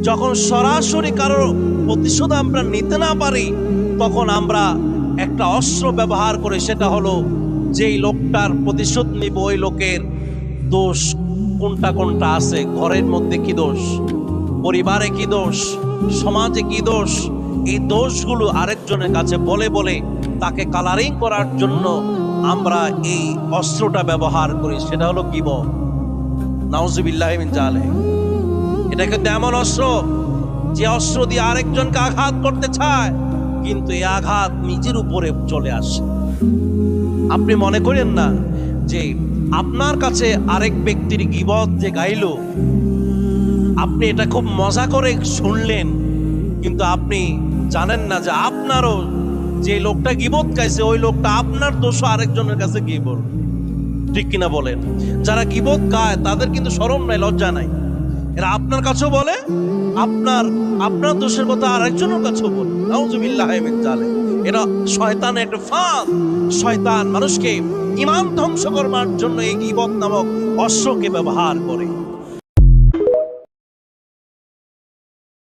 যখন সরাসরি কারো প্রতিশোধ আমরা নিতে না পারি, তখন আমরা একটা অস্ত্র ব্যবহার করে, সেটা হলো যেই লোকটার প্রতিশোধ নিব ওই লোকের দোষ কোনটা কোনটা আছে, ঘরের মধ্যে কি দোষ, পরিবারে কি দোষ, সমাজে কি দোষ, এই দোষগুলো আরেকজনের কাছে বলে বলে তাকে কালারিং করার জন্য আমরা এই অস্ত্রটা ব্যবহার করি, সেটা হলো গীবত। নাউজুবিল্লাহি মিন জালিক। এটা কিন্তু এমন অস্ত্র যে অস্ত্র দিয়ে আরেকজনকে আঘাত করতে চায়, কিন্তু এই আঘাত নিজের উপরে চলে আসে। আপনি মনে করেন না যে আপনার কাছে আরেক ব্যক্তির গীবত যে গাইলো, আপনি এটা খুব মজা করে শুনলেন, কিন্তু আপনি জানেন না যে আপনারও যে লোকটা গীবত গাইছে ওই লোকটা আপনার দোষ আরেকজনের কাছে গিয়ে বলবে। ঠিক কিনা বলেন? যারা গীবত গায় তাদের কিন্তু শরম নাই, লজ্জা নাই। এরা আপনার কাছেও বলে, আপনার দোষের কথা আরেকজনের কাছেও বলে। নাউজুবিল্লাহি মিন জালিক। এটা শয়তানের একটা ফাঁদ। শয়তান মানুষকে ঈমান ধ্বংস করবার জন্য এই গীবত নামক অস্ত্রকে ব্যবহার করে।